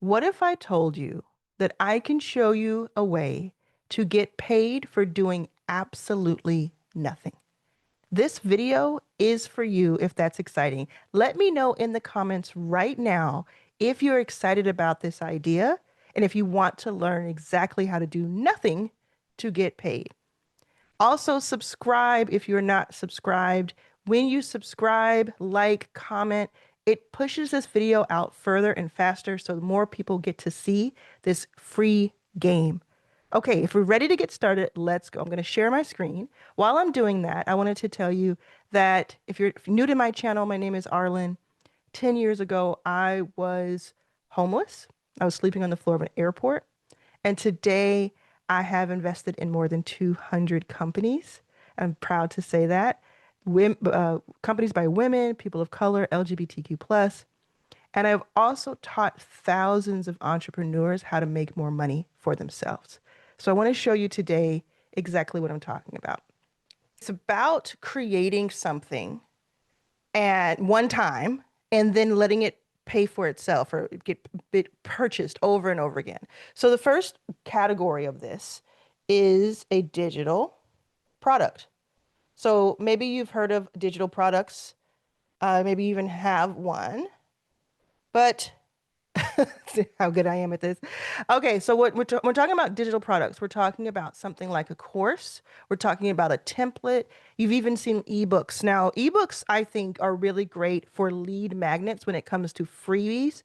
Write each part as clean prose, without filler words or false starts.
What if I told you that I can show you a way to get paid for doing absolutely nothing? This video is for you if that's exciting. Let me know in the comments right now if you're excited about this idea and if you want to learn exactly how to do nothing to get paid. Also, subscribe if you're not subscribed. When you subscribe, like, comment, it pushes this video out further and faster so more people get to see this free game. Okay, if we're ready to get started, let's go. I'm going to share my screen. While I'm doing that, I wanted to tell you that if you're new to my channel, my name is Arlan. 10 years ago, I was homeless. I was sleeping on the floor of an airport. And today I have invested in more than 200 companies. I'm proud to say that. Companies by women, people of color, LGBTQ+. And I've also taught thousands of entrepreneurs how to make more money for themselves. So I want to show you today exactly what I'm talking about. It's about creating something at one time and then letting it pay for itself or get purchased over and over again. So the first category of this is a digital product. So maybe you've heard of digital products, maybe you even have one, but see how good I am at this. Okay, so what we're talking about digital products. We're talking about something like a course. We're talking about a template. You've even seen ebooks. Now, ebooks, I think, are really great for lead magnets when it comes to freebies.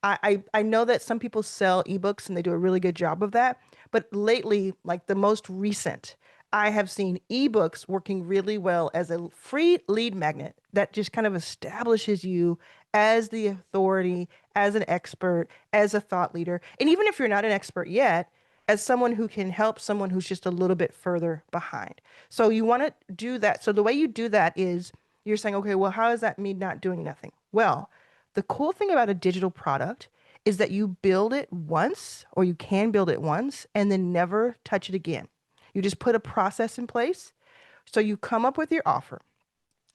I know that some people sell ebooks and they do a really good job of that. But lately, like the most recent, I have seen ebooks working really well as a free lead magnet that just kind of establishes you as the authority, as an expert, as a thought leader. And even if you're not an expert yet, as someone who can help someone who's just a little bit further behind. So you want to do that. So the way you do that is you're saying, okay, well, how is that me not doing nothing? Well, the cool thing about a digital product is that you build it once, or you can build it once and then never touch it again. You just put a process in place. So you come up with your offer.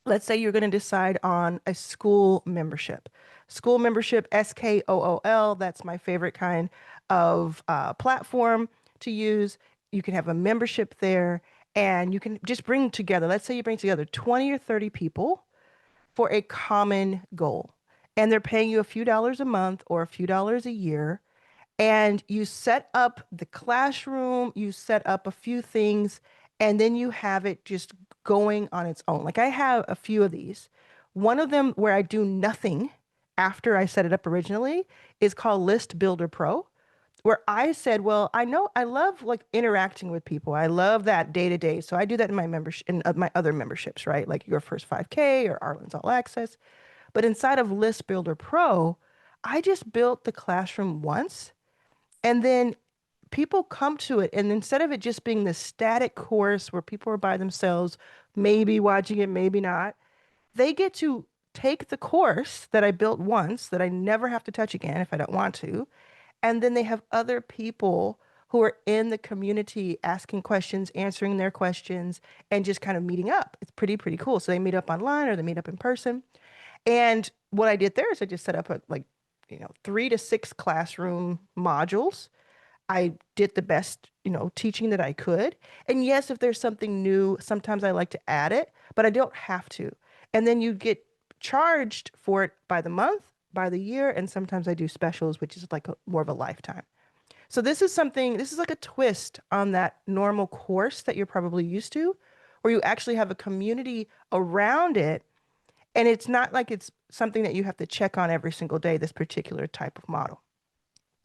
Let's say you're going to decide on a school membership. School membership, SKOOL, that's my favorite kind of platform to use. You can have a membership there and you can just bring together, let's say you bring together 20 or 30 people for a common goal. And they're paying you a few dollars a month or a few dollars a year. And you set up the classroom, you set up a few things, and then you have it just going on its own. Like I have a few of these. One of them where I do nothing after I set it up originally is called List Builder Pro, where I said, well, I know I love like interacting with people. I love that day to day. So I do that in my membership, in my other memberships, right? Like your first 5K or Arlen's All Access. But inside of List Builder Pro, I just built the classroom once and then people come to it. And instead of it just being this static course where people are by themselves, maybe watching it, maybe not, they get to take the course that I built once that I never have to touch again if I don't want to. And then they have other people who are in the community asking questions, answering their questions, and just kind of meeting up. It's pretty cool. So they meet up online or they meet up in person. And what I did there is I just set up like, 3 to 6 classroom modules. I did the best, teaching that I could. And yes, if there's something new, sometimes I like to add it, but I don't have to. And then you get charged for it by the month, by the year, and sometimes I do specials, which is like more of a lifetime. So this is like a twist on that normal course that you're probably used to, where you actually have a community around it. And it's not like it's something that you have to check on every single day, this particular type of model.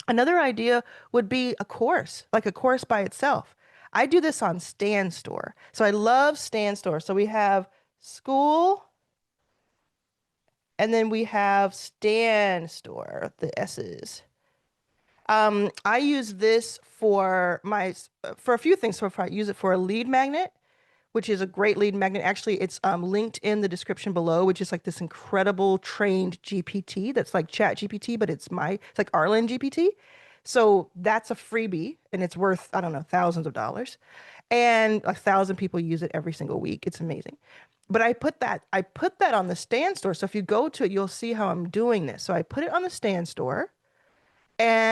Another idea would be a course, like a course by itself. I do this on Stan Store. So I love Stan Store. So we have school, and then we have Stan Store, the S's. I use this for for a few things. So if I use it for a lead magnet, which is a great lead magnet. Actually, it's linked in the description below, which is like this incredible trained GPT that's like Chat GPT, but it's like Arlan GPT. So that's a freebie and it's worth, I don't know, thousands of dollars. And 1,000 people use it every single week. It's amazing. But I put that on the Stan Store. So if you go to it, you'll see how I'm doing this. So I put it on the Stan Store.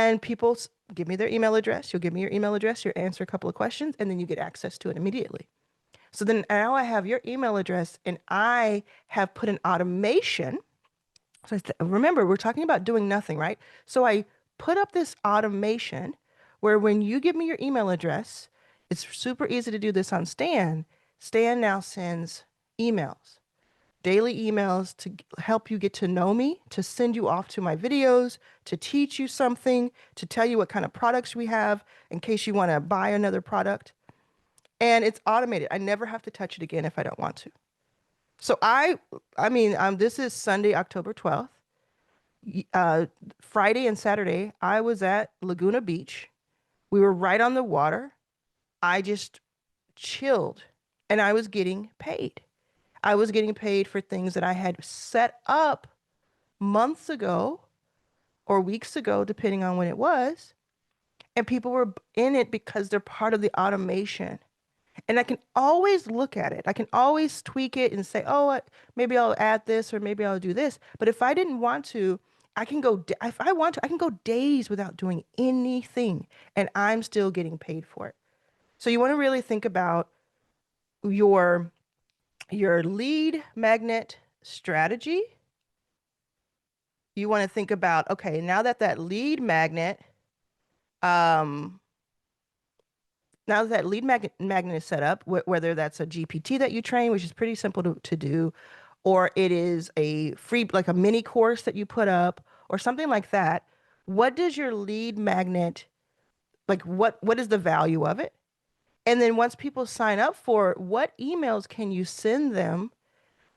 And people give me their email address. You'll give me your email address, you'll answer a couple of questions, and then you get access to it immediately. So then now I have your email address and I have put an automation. So remember, we're talking about doing nothing, right? So I put up this automation where when you give me your email address, it's super easy to do this on Stan. Stan now sends emails, daily emails to help you get to know me, to send you off to my videos, to teach you something, to tell you what kind of products we have in case you want to buy another product. And it's automated. I never have to touch it again if I don't want to. So this is Sunday, October 12th. Uh, Friday and Saturday, I was at Laguna Beach. We were right on the water. I just chilled and I was getting paid. I was getting paid for things that I had set up months ago or weeks ago, depending on when it was. And people were in it because they're part of the automation. And I can always look at it. I can always tweak it and say, oh, maybe I'll add this or maybe I'll do this. But if I didn't want to, I can go, if I want to, I can go days without doing anything and I'm still getting paid for it. So you want to really think about your lead magnet strategy. You want to think about, okay, now that lead magnet, um, now that lead magnet is set up, whether that's a GPT that you train, which is pretty simple to do, or it is a free, like a mini course that you put up or something like that, what does your lead magnet, like what is the value of it? And then once people sign up for it, what emails can you send them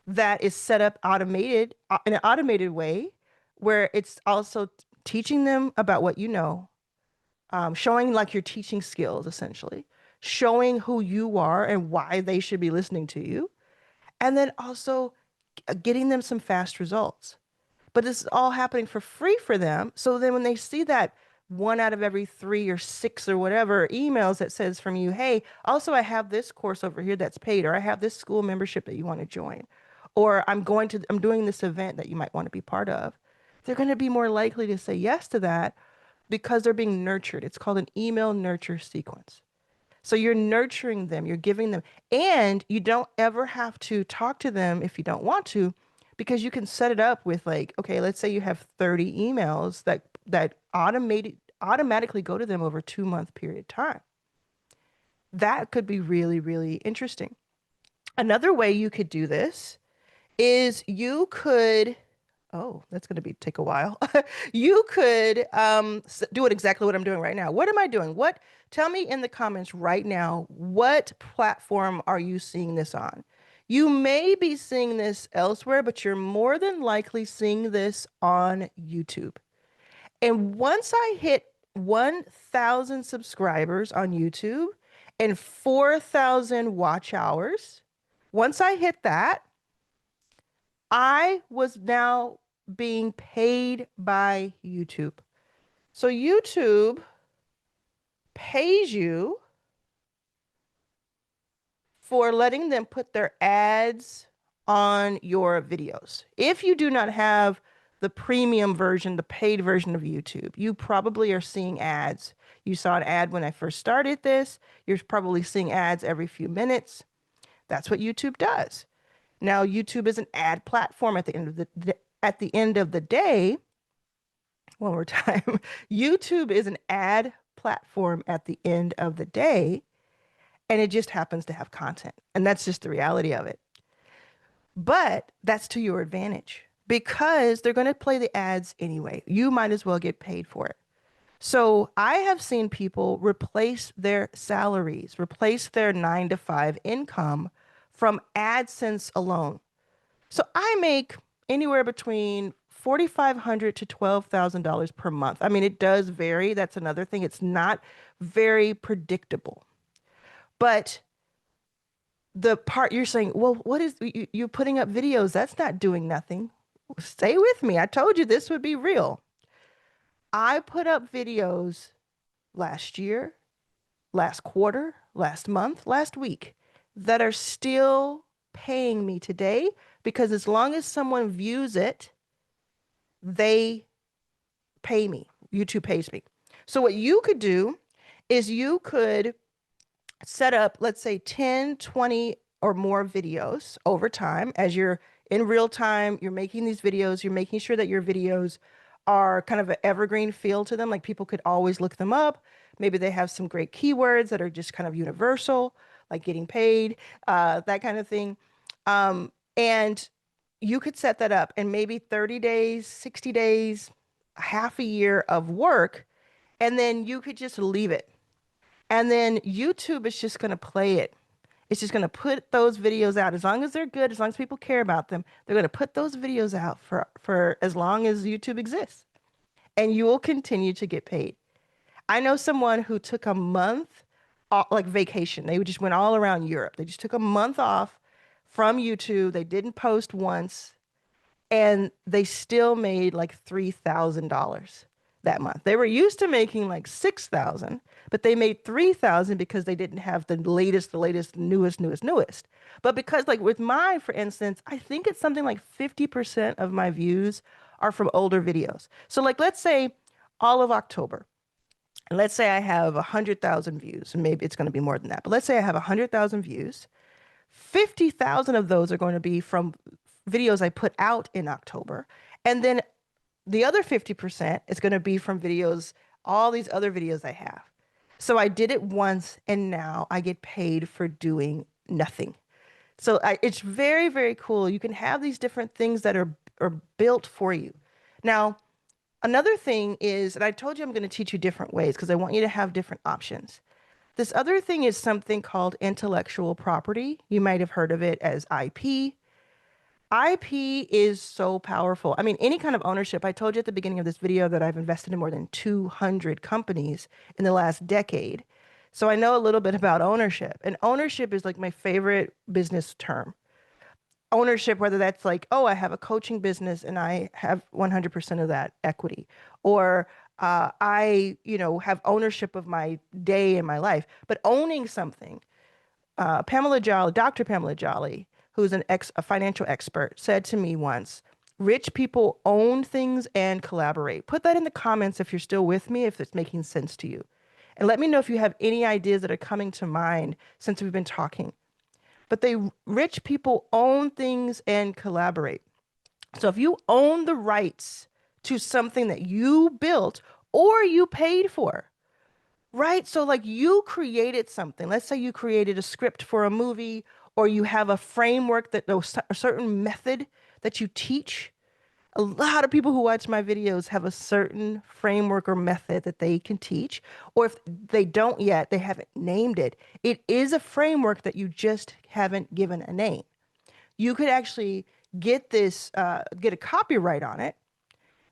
that is set up automated in an automated way where it's also teaching them about what you know, showing like your teaching skills, essentially, showing who you are and why they should be listening to you, and then also getting them some fast results. But this is all happening for free for them. So then when they see that one out of every 3 or 6 or whatever emails that says from you, hey, also I have this course over here that's paid, or I have this school membership that you want to join, or I'm doing this event that you might want to be part of, they're going to be more likely to say yes to that because they're being nurtured. It's called an email nurture sequence. So you're nurturing them, you're giving them, and you don't ever have to talk to them if you don't want to, because you can set it up with like, okay, let's say you have 30 emails that automatically go to them over a 2-month period of time. That could be really, really interesting. Another way you could do this is you could, oh, that's going to take a while. You could do it exactly what I'm doing right now. What am I doing? Tell me in the comments right now, what platform are you seeing this on? You may be seeing this elsewhere, but you're more than likely seeing this on YouTube. And once I hit 1,000 subscribers on YouTube and 4,000 watch hours, once I hit that, I was now being paid by YouTube. So YouTube pays you for letting them put their ads on your videos. If you do not have the premium version, the paid version of YouTube, you probably are seeing ads. You saw an ad when I first started this. You're probably seeing ads every few minutes. That's what YouTube does. Now, YouTube is an ad platform at the end of the day. One more time. YouTube is an ad platform at the end of the day, and it just happens to have content. And that's just the reality of it. But that's to your advantage because they're going to play the ads anyway. You might as well get paid for it. So I have seen people replace their salaries, replace their 9-to-5 income from AdSense alone. So I make anywhere between $4,500 to $12,000 per month. I mean, it does vary. That's another thing. It's not very predictable. But the part you're saying, well, what is you're putting up videos? That's not doing nothing. Stay with me. I told you this would be real. I put up videos last year, last quarter, last month, last week that are still paying me today because as long as someone views it, they pay me. YouTube pays me. So what you could do is you could set up, let's say 10, 20 or more videos over time as you're in real time, you're making these videos, you're making sure that your videos are kind of an evergreen feel to them, like people could always look them up. Maybe they have some great keywords that are just kind of universal, like getting paid, that kind of thing. And you could set that up and maybe 30 days, 60 days, half a year of work, and then you could just leave it. And then YouTube is just going to play it. It's just going to put those videos out as long as they're good, as long as people care about them. They're going to put those videos out for as long as YouTube exists, and you will continue to get paid. I know someone who took a month like vacation. They just went all around Europe. They just took a month off from YouTube. They didn't post once and they still made like $3,000 that month. They were used to making like 6,000, but they made 3,000 because they didn't have the latest, newest. But because like with mine, for instance, I think it's something like 50% of my views are from older videos. So like let's say all of October, and let's say I have 100,000 views, and maybe it's going to be more than that, but let's say I have 100,000 views. 50,000 of those are going to be from videos I put out in October. And then the other 50% is going to be from videos, all these other videos I have. So I did it once and now I get paid for doing nothing. So it's very, very cool. You can have these different things that are built for you. Now, another thing is, and I told you I'm going to teach you different ways because I want you to have different options. This other thing is something called intellectual property. You might have heard of it as IP. IP is so powerful. I mean, any kind of ownership. I told you at the beginning of this video that I've invested in more than 200 companies in the last decade. So I know a little bit about ownership. And ownership is like my favorite business term. Ownership, whether that's like, oh, I have a coaching business and I have 100% of that equity, or have ownership of my day and my life. But owning something, Pamela Jolly, Dr. Pamela Jolly, who's a financial expert, said to me once, rich people own things and collaborate. Put that in the comments if you're still with me, if it's making sense to you. And let me know if you have any ideas that are coming to mind since we've been talking. But rich people own things and collaborate. So if you own the rights to something that you built or you paid for, right? So like you created something. Let's say you created a script for a movie or you have a framework a certain method that you teach. A lot of people who watch my videos have a certain framework or method that they can teach. Or if they don't yet, they haven't named it. It is a framework that you just haven't given a name. You could actually get a copyright on it,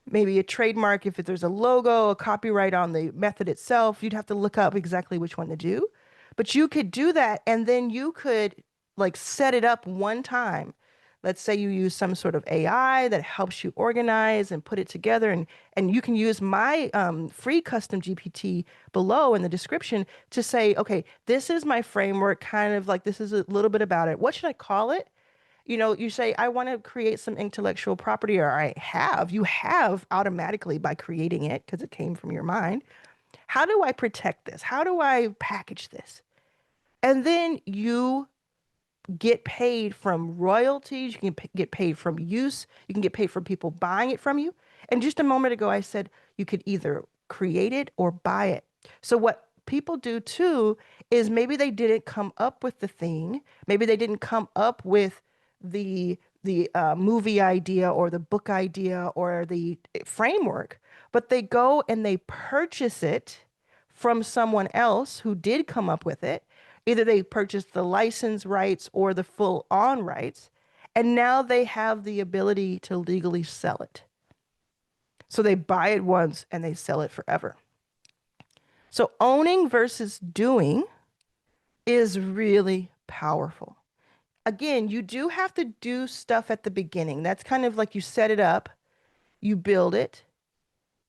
maybe a trademark if there's a logo, a copyright on the method itself. You'd have to look up exactly which one to do. But you could do that and then you could like set it up one time. Let's say you use some sort of AI that helps you organize and put it together, and you can use my free custom GPT below in the description to say, okay, this is my framework, kind of like this is a little bit about it. What should I call it? You say, I want to create some intellectual property, or you have automatically by creating it because it came from your mind. How do I protect this? How do I package this? And then you get paid from royalties. You can get paid from use. You can get paid from people buying it from you. And just a moment ago, I said you could either create it or buy it. So what people do too is maybe they didn't come up with the thing. Maybe they didn't come up with the movie idea or the book idea or the framework, but they go and they purchase it from someone else who did come up with it. Either they purchased the license rights or the full on rights, and now they have the ability to legally sell it. So they buy it once and they sell it forever. So owning versus doing is really powerful. Again, you do have to do stuff at the beginning. That's kind of like you set it up, you build it,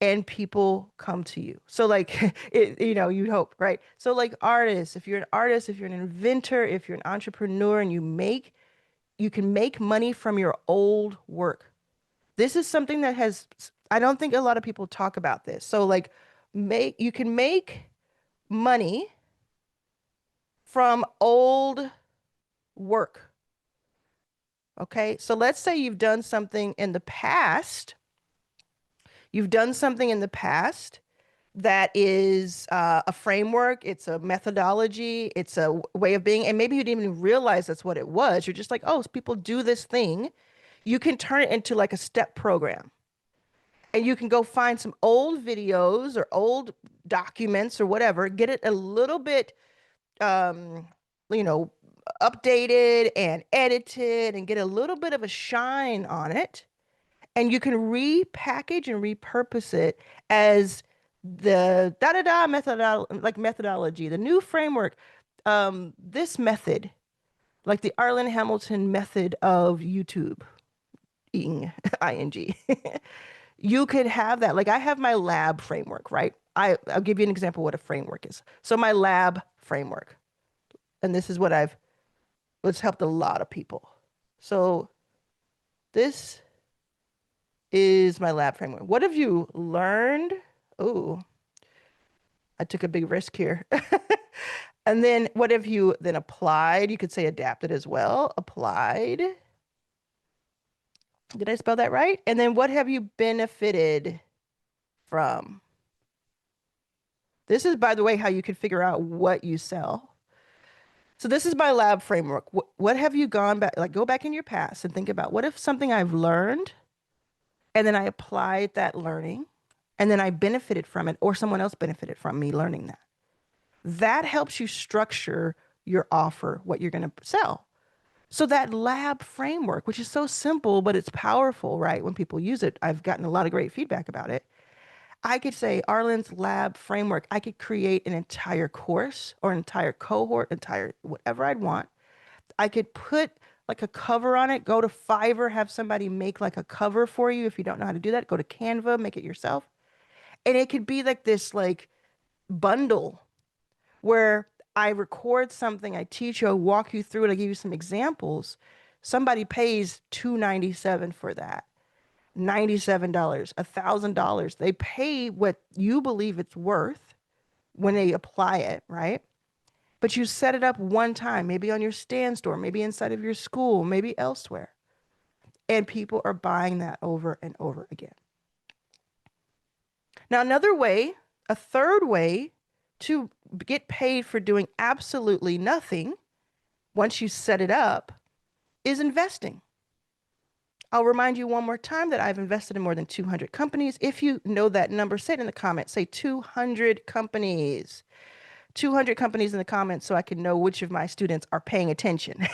and people come to you. So like, you'd hope, right? So like artists, if you're an artist, if you're an inventor, if you're an entrepreneur and you can make money from your old work. This is something I don't think a lot of people talk about this. So like You can make money from old work. Okay, so let's say you've done something in the past. You've done something in the past that is a framework, it's a methodology, it's a way of being, and maybe you didn't even realize that's what it was. You're just like, oh, so people do this thing. You can turn it into like a step program, and you can go find some old videos or old documents or whatever, get it a little bit, um, you know, updated and edited, and get a little bit of a shine on it, and you can repackage and repurpose it as the da da da methodology, the new framework, this method, like the Arlan Hamilton method of YouTube, ing, ing. You could have that. Like I have my lab framework, right? I'll give you an example of what a framework is. So my lab framework, and this is what it's helped a lot of people. So this is my lab framework. What have you learned? Oh, I took a big risk here. And then what have you then applied? You could say adapted as well. Applied. Did I spell that right? And then what have you benefited from? This is, by the way, how you can figure out what you sell. So this is my lab framework. What have you gone back, like go back in your past and think about what if something I've learned and then I applied that learning and then I benefited from it or someone else benefited from me learning that. That helps you structure your offer, what you're going to sell. So that lab framework, which is so simple, but it's powerful, right? When people use it, I've gotten a lot of great feedback about it. I could say Arlan's lab framework. I could create an entire course or an entire cohort, entire whatever I'd want. I could put like a cover on it, go to Fiverr, have somebody make like a cover for you. If you don't know how to do that, go to Canva, make it yourself. And it could be like this like bundle where I record something, I teach you, I walk you through it, I give you some examples. Somebody pays $297 for that. $97, $1,000. They pay what you believe it's worth when they apply it, right? But you set it up one time, maybe on your stand store, maybe inside of your school, maybe elsewhere. And people are buying that over and over again. Now, another way, a third way to get paid for doing absolutely nothing once you set it up is investing. I'll remind you one more time that I've invested in more than 200 companies. If you know that number, say it in the comments. Say 200 companies. 200 companies in the comments so I can know which of my students are paying attention.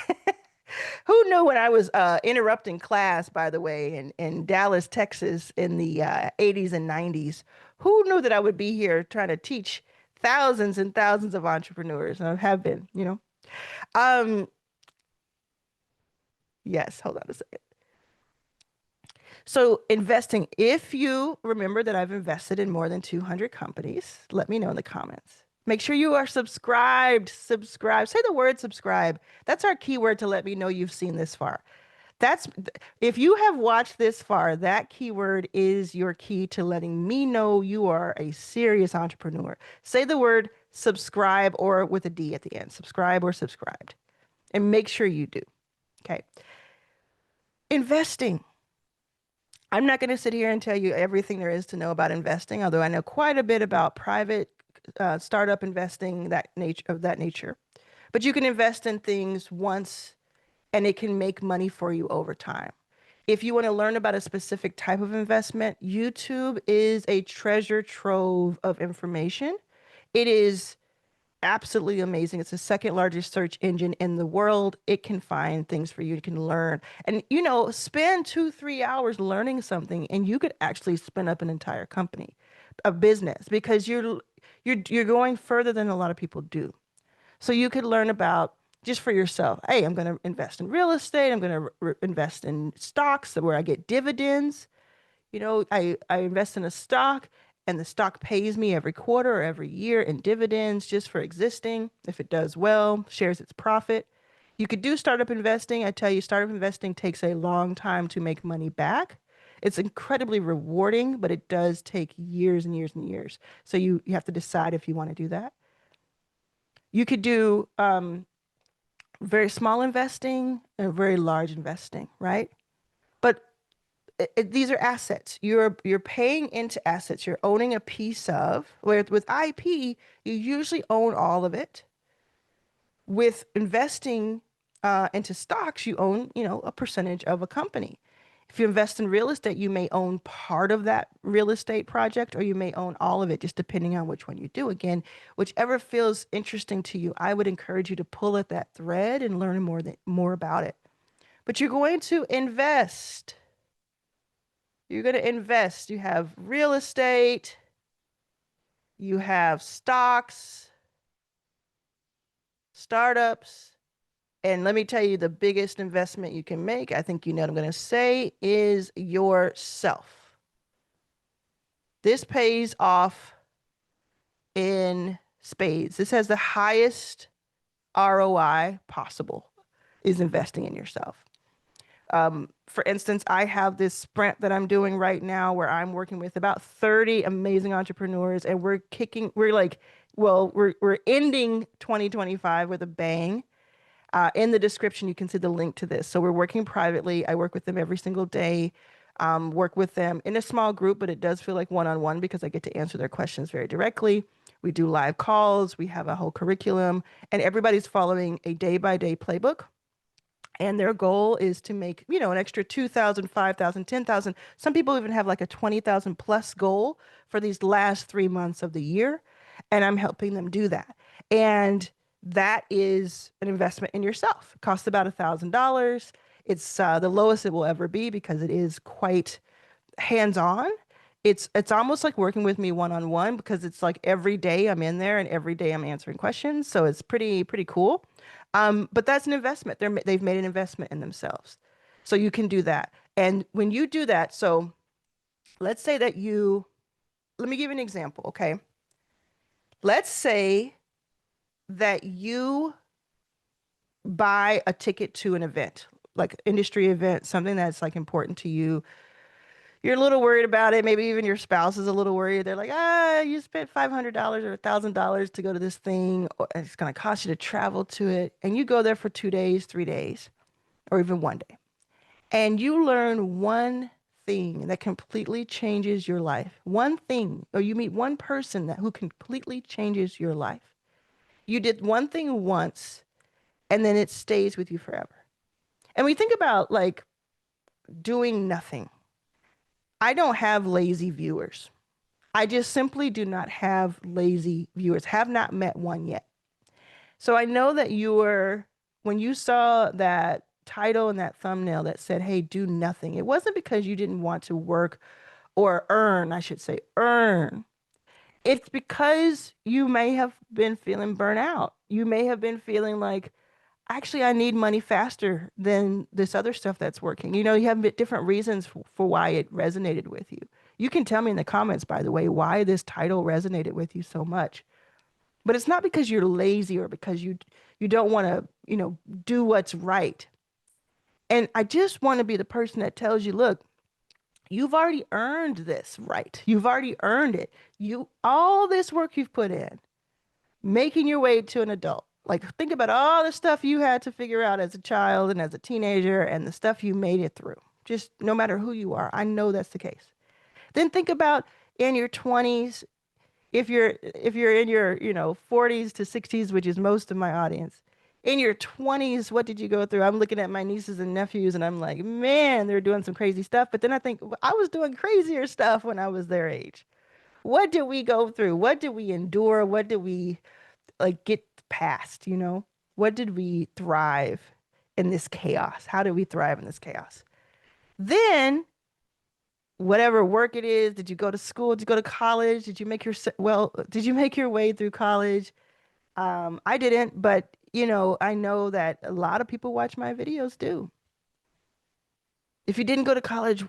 Who knew when I was interrupting class, by the way, in Dallas, Texas in the 80s and 90s? Who knew that I would be here trying to teach thousands and thousands of entrepreneurs? And I have been, you know. Yes, hold on a second. So investing, if you remember that I've invested in more than 200 companies, let me know in the comments. Make sure you are subscribed. Subscribe. Say the word subscribe. That's our keyword to let me know you've seen this far. That's if you have watched this far, that keyword is your key to letting me know you are a serious entrepreneur. Say the word subscribe or with a D at the end. Subscribe or subscribed. And make sure you do. Okay. Investing. I'm not going to sit here and tell you everything there is to know about investing, although I know quite a bit about private startup investing of that nature. But you can invest in things once and it can make money for you over time. If you want to learn about a specific type of investment, YouTube is a treasure trove of information. It is absolutely amazing. It's the second largest search engine in the world. It can find things for you. You can learn and, you know, spend 2-3 hours learning something and you could actually spin up an entire company, a business, because you're going further than a lot of people do. So you could learn about just for yourself. Hey, I'm going to invest in real estate. I'm going to invest in stocks where I get dividends. You know, I invest in a stock and the stock pays me every quarter or every year in dividends just for existing. If it does well, shares its profit. You could do startup investing. I tell you, startup investing takes a long time to make money back. It's incredibly rewarding, but it does take years and years and years. So you have to decide if you want to do that. You could do very small investing and very large investing, right? But these are assets. You're paying into assets. You're owning a piece of, where with IP, you usually own all of it. With investing into stocks, you own, a percentage of a company. If you invest in real estate, you may own part of that real estate project, or you may own all of it, just depending on which one you do. Again, whichever feels interesting to you, I would encourage you to pull at that thread and learn more about it. But you're going to invest. You're going to invest. You have real estate, you have stocks, startups. And let me tell you, the biggest investment you can make, I think you know what I'm going to say, is yourself. This pays off in spades. This has the highest ROI possible, is investing in yourself. For instance, I have this sprint that I'm doing right now where I'm working with about 30 amazing entrepreneurs, and we're ending 2025 with a bang. In the description, you can see the link to this. So we're working privately. I work with them every single day, work with them in a small group, but it does feel like one-on-one because I get to answer their questions very directly. We do live calls. We have a whole curriculum, and everybody's following a day-by-day playbook. And their goal is to make, an extra 2,000, 5,000, 10,000. Some people even have like a 20,000 plus goal for these last 3 months of the year. And I'm helping them do that. And that is an investment in yourself. It costs about $1,000. It's the lowest it will ever be because it is quite hands-on. It's almost like working with me one-on-one because it's like every day I'm in there and every day I'm answering questions. So it's pretty cool. But that's an investment. They've made an investment in themselves. So you can do that. And when you do that, so let's say that let me give you an example, okay? Let's say that you buy a ticket to an event, like industry event, something that's like important to you. You're a little worried about it. Maybe even your spouse is a little worried. They're like, you spent $500 or $1,000 to go to this thing. Or it's going to cost you to travel to it. And you go there for 2 days, 3 days, or even 1 day. And you learn one thing that completely changes your life. One thing, or you meet one person who completely changes your life. You did one thing once, and then it stays with you forever. And we think about like doing nothing. I don't have lazy viewers. I just simply do not have lazy viewers, have not met one yet. So I know that when you saw that title and that thumbnail that said, hey, do nothing, it wasn't because you didn't want to work or earn, I should say, earn. It's because you may have been feeling burnout. You may have been feeling like, actually, I need money faster than this other stuff that's working. You have different reasons for why it resonated with you. You can tell me in the comments, by the way, why this title resonated with you so much. But it's not because you're lazy or because you don't want to, do what's right. And I just want to be the person that tells you, look, you've already earned this right. You've already earned it. All this work you've put in, making your way to an adult. Like, think about all the stuff you had to figure out as a child and as a teenager and the stuff you made it through. Just no matter who you are, I know that's the case. Then think about in your 20s, if you're in your, 40s to 60s, which is most of my audience. In your 20s, what did you go through? I'm looking at my nieces and nephews and I'm like, man, they're doing some crazy stuff. But then I think I was doing crazier stuff when I was their age. What did we go through? What did we endure? What did we get past, What did we thrive in this chaos? How did we thrive in this chaos? Then, whatever work it is, did you go to school? Did you go to college? Did you make your way through college? I didn't, but I know that a lot of people watch my videos do. If you didn't go to college,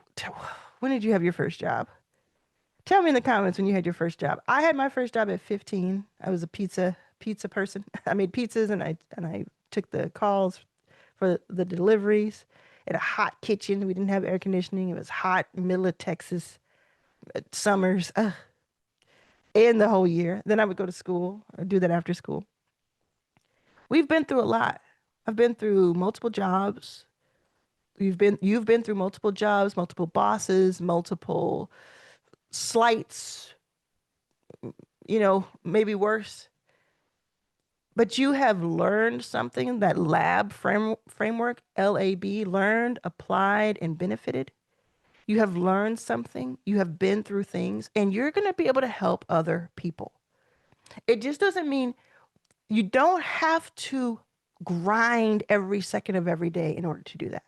when did you have your first job? Tell me in the comments when you had your first job. I had my first job at 15. I was a pizza person. I made pizzas and I took the calls for the deliveries. in a hot kitchen. We didn't have air conditioning. It was hot, middle of Texas, summers, and the whole year. Then I would go to school or do that after school. We've been through a lot. I've been through multiple jobs. You've been through multiple jobs, multiple bosses, multiple slights, maybe worse. But you have learned something, that framework, LAB, learned, applied, and benefited. You have learned something. You have been through things, and you're going to be able to help other people. It just doesn't mean you don't have to grind every second of every day in order to do that.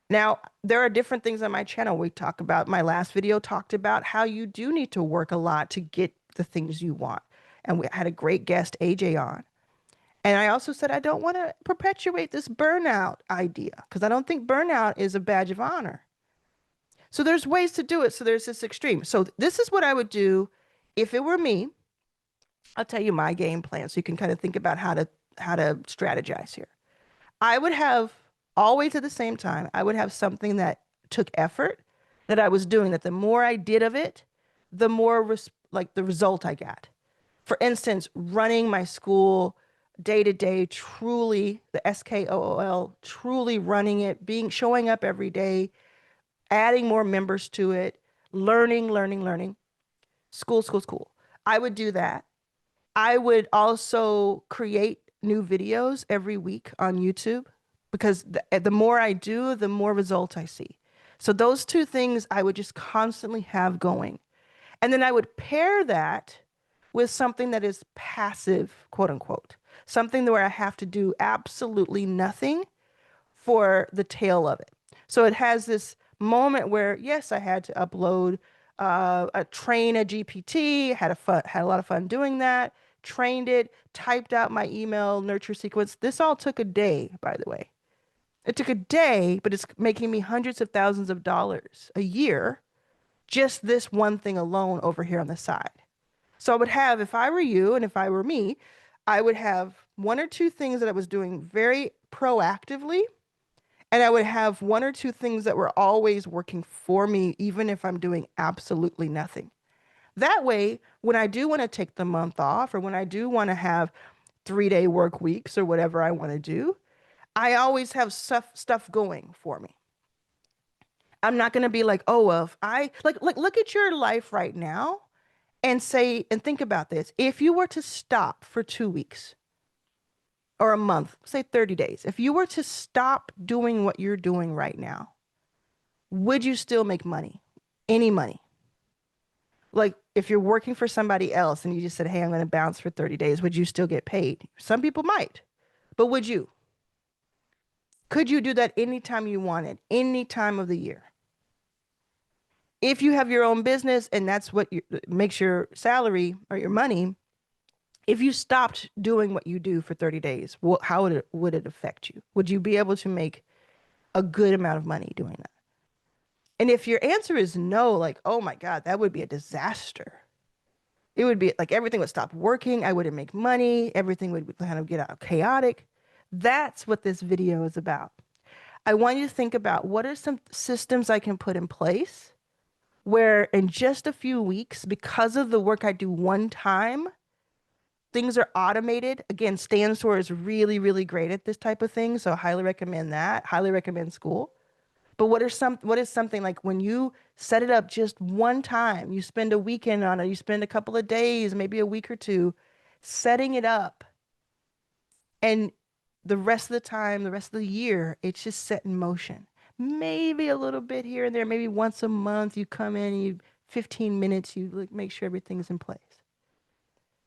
Now, there are different things on my channel. We talk about, my last video talked about how you do need to work a lot to get the things you want. And we had a great guest, AJ, on. And I also said, I don't want to perpetuate this burnout idea because I don't think burnout is a badge of honor. So there's ways to do it. So there's this extreme. So this is what I would do if it were me. I'll tell you my game plan so you can kind of think about how to strategize here. I would have always at the same time, I would have something that took effort that I was doing, that the more I did of it, the more like the result I got. For instance, running my school day to day, truly the SKOOL, truly running it, showing up every day, adding more members to it, learning, school. I would do that. I would also create new videos every week on YouTube because the more I do, the more results I see. So those two things I would just constantly have going. And then I would pair that with something that is passive, quote unquote, something where I have to do absolutely nothing for the tail of it. So it has this moment where, yes, I had to upload, train a GPT, had a lot of fun doing that, trained it, typed out my email nurture sequence. This all took a day, by the way. It took a day, but it's making me hundreds of thousands of dollars a year, just this one thing alone over here on the side. So I would have, if I were you and if I were me, I would have one or two things that I was doing very proactively. And I would have one or two things that were always working for me, even if I'm doing absolutely nothing. That way, when I do want to take the month off or when I do want to have 3-day work weeks or whatever I want to do, I always have stuff going for me. I'm not going to be like, oh, well, if I like look at your life right now and think about this. If you were to stop for 2 weeks or a month, say 30 days, if you were to stop doing what you're doing right now, would you still make money? Any money? Like if you're working for somebody else and you just said, hey, I'm going to bounce for 30 days, would you still get paid? Some people might, but would you? Could you do that anytime you wanted, any time of the year? If you have your own business and that's what makes your salary or your money, if you stopped doing what you do for 30 days, how would it affect you? Would you be able to make a good amount of money doing that? And if your answer is no, like, oh my God, that would be a disaster. It would be like everything would stop working. I wouldn't make money. Everything would kind of get out chaotic. That's what this video is about. I want you to think about what are some systems I can put in place where in just a few weeks, because of the work I do one time, things are automated. Again, Stan Store is really, really great at this type of thing. So highly recommend that. Highly recommend school. But what is something like when you set it up just one time, you spend a weekend on it, you spend a couple of days, maybe a week or two, setting it up. And the rest of the time, the rest of the year, it's just set in motion. Maybe a little bit here and there, maybe once a month you come in and 15 minutes, you make sure everything's in place.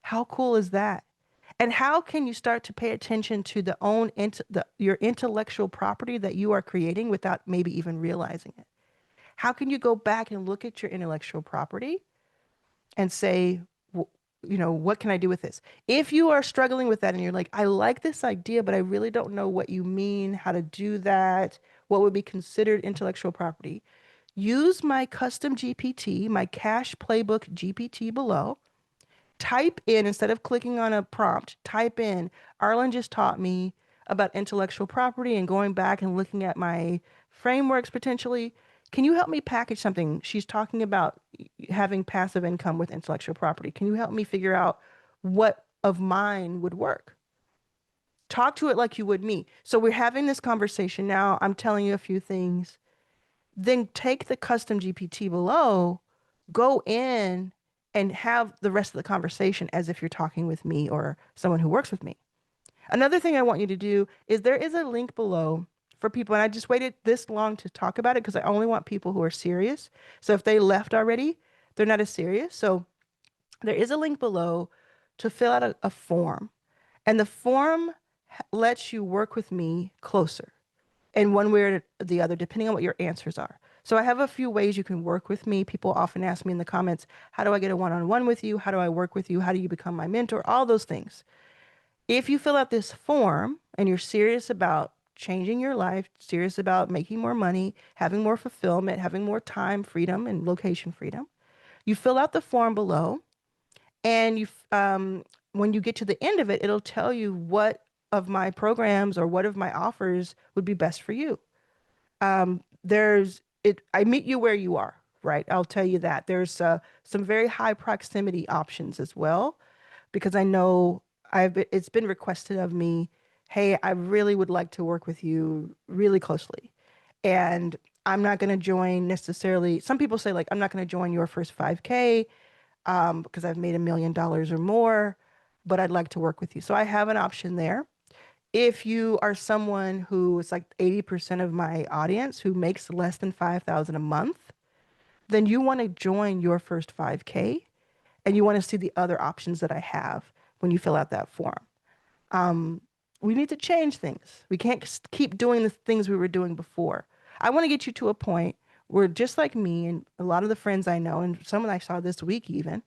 How cool is that? And how can you start to pay attention to your intellectual property that you are creating without maybe even realizing it? How can you go back and look at your intellectual property and say, what can I do with this? If you are struggling with that and you're like, I like this idea, but I really don't know what you mean, how to do that, what would be considered intellectual property, use my custom GPT, my Cash Playbook GPT below. Type in, instead of clicking on a prompt, type in, Arlan just taught me about intellectual property and going back and looking at my frameworks potentially. Can you help me package something? She's talking about having passive income with intellectual property. Can you help me figure out what of mine would work? Talk to it like you would me. So we're having this conversation now. I'm telling you a few things. Then take the custom GPT below, go in and have the rest of the conversation as if you're talking with me or someone who works with me. Another thing I want you to do is there is a link below for people, and I just waited this long to talk about it because I only want people who are serious. So if they left already, they're not as serious. So there is a link below to fill out a form, and the form lets you work with me closer in one way or the other, depending on what your answers are. So I have a few ways you can work with me. People often ask me in the comments, how do I get a one-on-one with you? How do I work with you? How do you become my mentor? All those things. If you fill out this form and you're serious about changing your life, serious about making more money, having more fulfillment, having more time freedom and location freedom, you fill out the form below, and when you get to the end of it, it'll tell you what of my programs or what of my offers would be best for you. There's it. I meet you where you are, right? I'll tell you that. There's some very high proximity options as well, because I know it's been requested of me, hey, I really would like to work with you really closely. And I'm not going to join necessarily. Some people say like, I'm not going to join your first 5K because I've made $1 million or more, but I'd like to work with you. So I have an option there. If you are someone who is like 80% of my audience who makes less than 5,000 a month, then you want to join your first 5K and you want to see the other options that I have when you fill out that form. We need to change things. We can't keep doing the things we were doing before. I want to get you to a point where just like me and a lot of the friends I know and someone I saw this week even,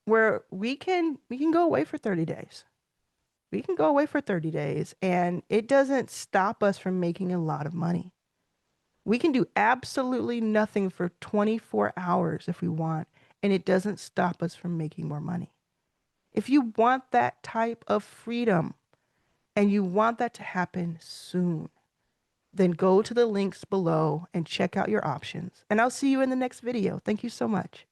where we can go away for 30 days. We can go away for 30 days and it doesn't stop us from making a lot of money. We can do absolutely nothing for 24 hours if we want, and it doesn't stop us from making more money. If you want that type of freedom and you want that to happen soon, then go to the links below and check out your options. And I'll see you in the next video. Thank you so much.